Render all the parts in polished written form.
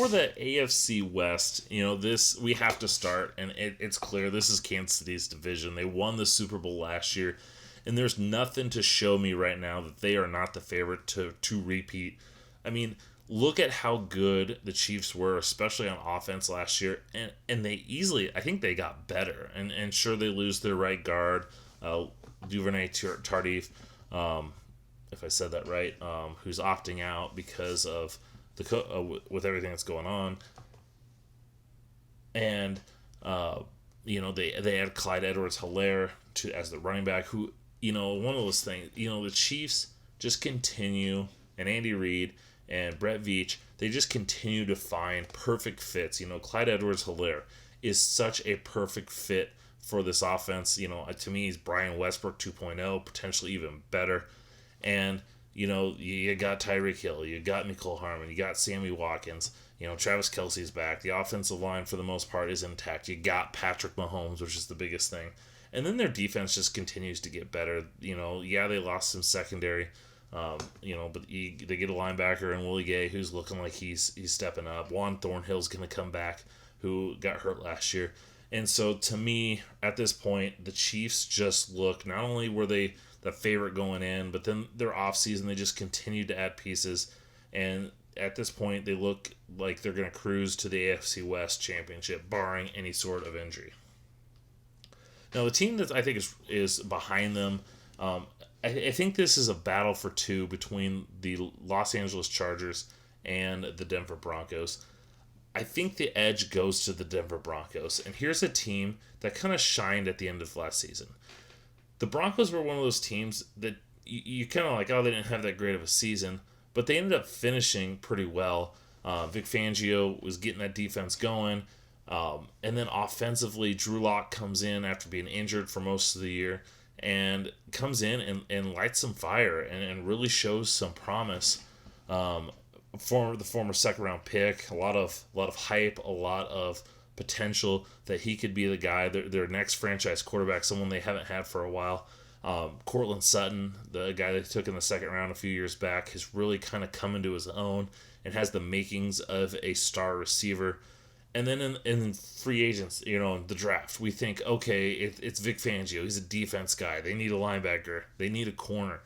for the AFC West, this we have to start, and it's clear this is Kansas City's division. They won the Super Bowl last year, and there's nothing to show me right now that they are not the favorite to repeat. I mean, look at how good the Chiefs were, especially on offense last year, and they easily, I think they got better. And sure, they lose their right guard, Duvernay Tardif, if I said that right, who's opting out because of with everything that's going on. And they had Clyde Edwards-Helaire as the running back, who one of those things. The Chiefs just continue, and Andy Reid and Brett Veach, they just continue to find perfect fits. Clyde Edwards-Helaire is such a perfect fit for this offense. To me, he's Brian Westbrook 2.0, potentially even better. And you got Tyreek Hill, you got Nicole Harmon, you got Sammy Watkins, Travis Kelce's back. The offensive line, for the most part, is intact. You got Patrick Mahomes, which is the biggest thing. And then their defense just continues to get better. They lost some secondary, but they get a linebacker in Willie Gay, who's looking like he's stepping up. Juan Thornhill's going to come back, who got hurt last year. And so, to me, at this point, the Chiefs just look, not only were they the favorite going in, but then their offseason, they just continued to add pieces. And at this point, they look like they're going to cruise to the AFC West Championship, barring any sort of injury. Now, the team that I think is behind them, I think this is a battle for two between the Los Angeles Chargers and the Denver Broncos. I think the edge goes to the Denver Broncos. And here's a team that kind of shined at the end of last season. The Broncos were one of those teams that you kind of like, they didn't have that great of a season, but they ended up finishing pretty well. Vic Fangio was getting that defense going. And then offensively, Drew Lock comes in after being injured for most of the year and comes in and lights some fire and really shows some promise. The former second-round pick, a lot of hype, a lot of potential that he could be the guy, their next franchise quarterback, someone they haven't had for a while. Cortland Sutton, the guy they took in the second round a few years back, has really kind of come into his own and has the makings of a star receiver. And then in free agents, in the draft, we think, okay, it's Vic Fangio. He's a defense guy. They need a linebacker. They need a corner.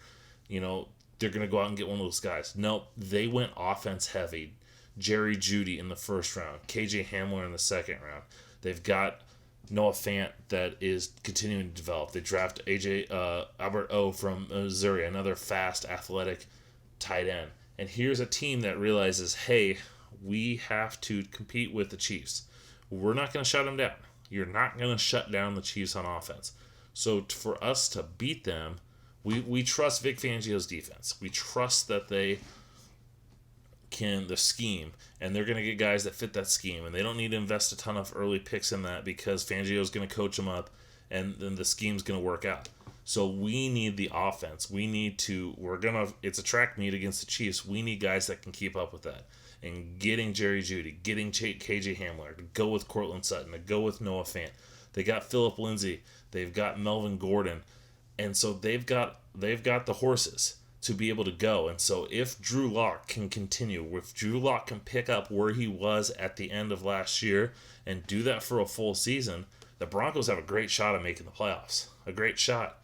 They're going to go out and get one of those guys. Nope, they went offense heavy. Jerry Jeudy in the first round, KJ Hamler in the second round. They've got Noah Fant that is continuing to develop. They draft Albert O from Missouri, another fast, athletic tight end. And here's a team that realizes, hey, we have to compete with the Chiefs. We're not going to shut them down. You're not going to shut down the Chiefs on offense. So for us to beat them, we trust Vic Fangio's defense. We trust that they the scheme, and they're going to get guys that fit that scheme, and they don't need to invest a ton of early picks in that because Fangio's going to coach them up, and then the scheme's going to work out. So we need the offense. It's a track meet against the Chiefs. We need guys that can keep up with that. And getting Jerry Jeudy, getting KJ Hamler, to go with Cortland Sutton, to go with Noah Fant. They got Phillip Lindsay. They've got Melvin Gordon. And so they've got the horses to be able to go. And so if Drew Lock can continue, if Drew Lock can pick up where he was at the end of last year and do that for a full season, the Broncos have a great shot at making the playoffs. A great shot.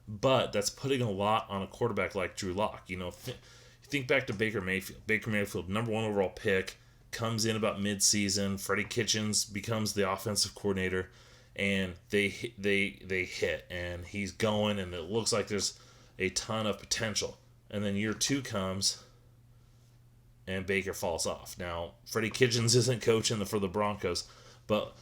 But that's putting a lot on a quarterback like Drew Lock. Think back to Baker Mayfield. Baker Mayfield, number 1 overall pick, comes in about mid-season. Freddie Kitchens becomes the offensive coordinator, and they hit, and he's going, and it looks like there's a ton of potential. And then year 2 comes, and Baker falls off. Now, Freddie Kitchens isn't coaching for the Broncos, but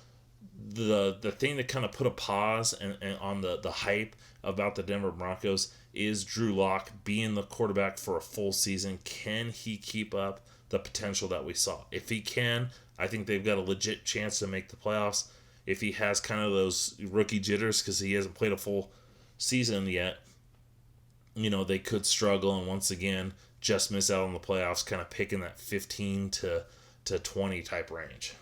the thing that kind of put a pause and on the hype about the Denver Broncos is Drew Lock being the quarterback for a full season. Can he keep up the potential that we saw? If he can, I think they've got a legit chance to make the playoffs. If he has kind of those rookie jitters because he hasn't played a full season yet, they could struggle and once again just miss out on the playoffs, kind of picking that 15 to 20 type range.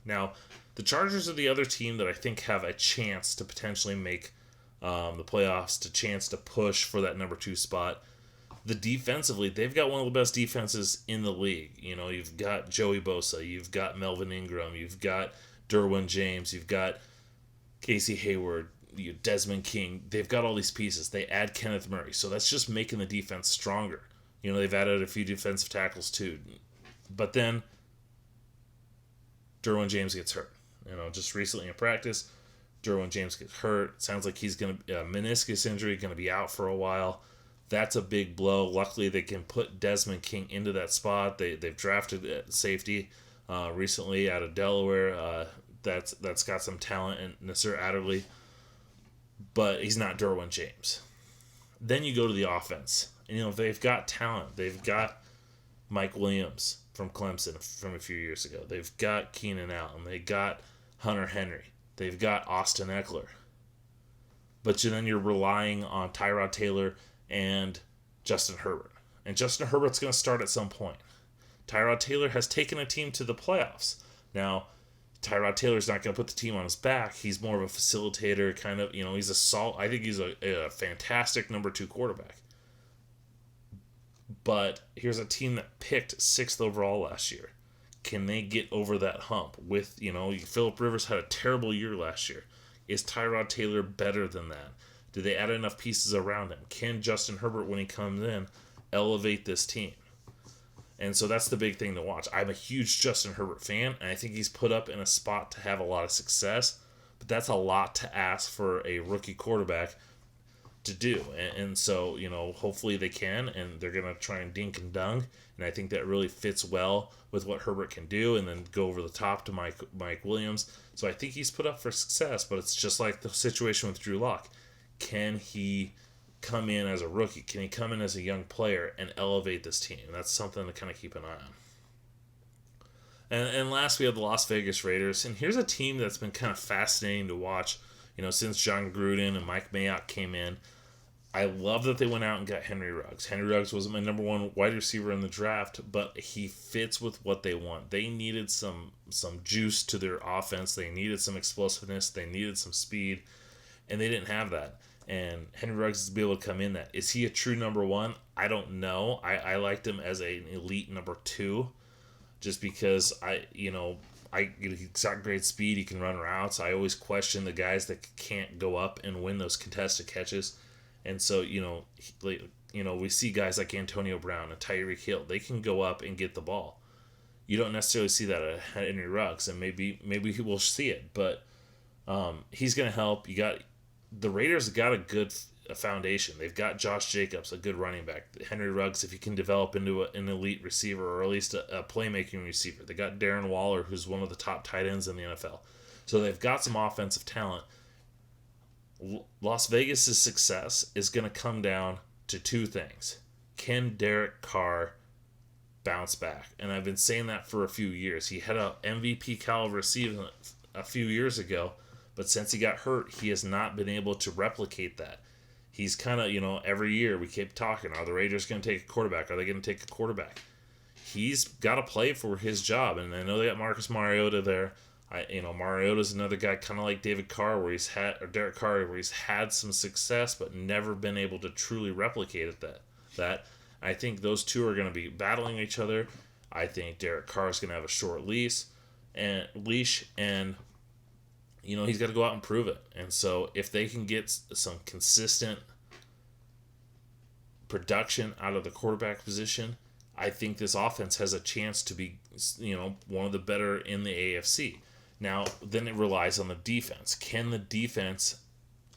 Now, the Chargers are the other team that I think have a chance to potentially make the playoffs, chance to push for that number 2 spot. the defensively, they've got one of the best defenses in the league. You know, you've got Joey Bosa, you've got Melvin Ingram, you've got Derwin James, you've got Casey Hayward, Desmond King. They've got all these pieces. They add Kenneth Murray, so that's just making the defense stronger. You know, they've added a few defensive tackles too. But then Derwin James gets hurt. You know, just recently in practice, Derwin James gets hurt. Sounds like he's going to meniscus injury, going to be out for a while. That's a big blow. Luckily, they can put Desmond King into that spot. They've drafted safety recently out of Delaware. That's got some talent in Nasir Adderley, but he's not Derwin James. Then you go to the offense. And, you know, they've got talent. They've got Mike Williams from Clemson from a few years ago. They've got Keenan Allen. They got Hunter Henry. They've got Austin Eckler. But then you're relying on Tyrod Taylor and Justin Herbert. And Justin Herbert's going to start at some point. Tyrod Taylor has taken a team to the playoffs. Now, Tyrod Taylor's not going to put the team on his back. He's more of a facilitator, kind of, you know, I think he's a fantastic number 2 quarterback. But here's a team that picked 6th overall last year. Can they get over that hump with, you know, Phillip Rivers had a terrible year last year. Is Tyrod Taylor better than that? Do they add enough pieces around him? Can Justin Herbert, when he comes in, elevate this team? And so that's the big thing to watch. I'm a huge Justin Herbert fan, and I think he's put up in a spot to have a lot of success. But that's a lot to ask for a rookie quarterback to do. And so, you know, hopefully they can, and they're going to try and dink and dunk. And I think that really fits well with what Herbert can do, and then go over the top to Mike Williams. So I think he's put up for success, but it's just like the situation with Drew Lock. Can he come in as a rookie? Can he come in as a young player and elevate this team? That's something to kind of keep an eye on. And last, we have the Las Vegas Raiders. And here's a team that's been kind of fascinating to watch, you know, since John Gruden and Mike Mayock came in. I love that they went out and got Henry Ruggs. Henry Ruggs wasn't my number 1 wide receiver in the draft, but he fits with what they want. They needed some juice to their offense. They needed some explosiveness. They needed some speed, and they didn't have that. And Henry Ruggs is to be able to come in that. Is he a true number 1? I don't know. I liked him as an elite number 2, just because he's got great speed. He can run routes. I always question the guys that can't go up and win those contested catches. And so, we see guys like Antonio Brown and Tyreek Hill. They can go up and get the ball. You don't necessarily see that at Henry Ruggs, and maybe he will see it. But he's going to help. The Raiders got a good foundation. They've got Josh Jacobs, a good running back. Henry Ruggs, if he can develop into an elite receiver, or at least a playmaking receiver. They got Darren Waller, who's one of the top tight ends in the NFL. So they've got some offensive talent. Las Vegas' success is going to come down to 2 things. Can Derek Carr bounce back? And I've been saying that for a few years. He had a MVP caliber season a few years ago, but since he got hurt, he has not been able to replicate that. He's kind of, every year we keep talking, are the Raiders going to take a quarterback? Are they going to take a quarterback? He's got to play for his job, and I know they got Marcus Mariota there. Mariota's another guy kind of like Derek Carr, where he's had some success, but never been able to truly replicate that. I think those two are going to be battling each other. I think Derek Carr is going to have a short leash, and he's got to go out and prove it. And so if they can get some consistent production out of the quarterback position, I think this offense has a chance to be, one of the better in the AFC. Now, then it relies on the defense. Can the defense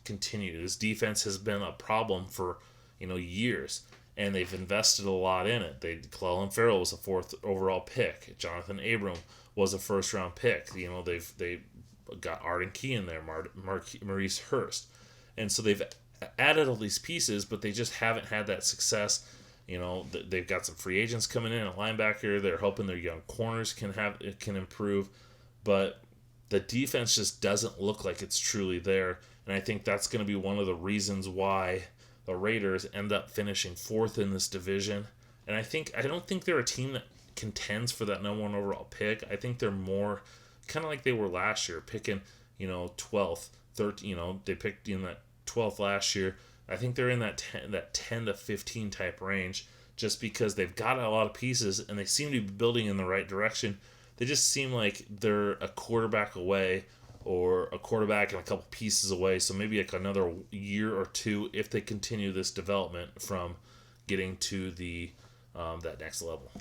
continue? This defense has been a problem for, years, and they've invested a lot in it. Clelin Ferrell was a 4th overall pick. Jonathan Abram was a 1st-round pick. They've got Arden Key in there, Maurice Hurst. And so they've added all these pieces, but they just haven't had that success. They've got some free agents coming in, a linebacker. They're hoping their young corners can improve. But the defense just doesn't look like it's truly there. And I think that's going to be one of the reasons why the Raiders end up finishing 4th in this division. And I don't think they're a team that contends for that number 1 overall pick. I think they're more kind of like they were last year, picking, 12th, 13, they picked in that 12th last year. I think they're in that 10 to 15 type range, just because they've got a lot of pieces and they seem to be building in the right direction. They just seem like they're a quarterback away, or a quarterback and a couple pieces away. So maybe like another year or two if they continue this development from getting to the that next level.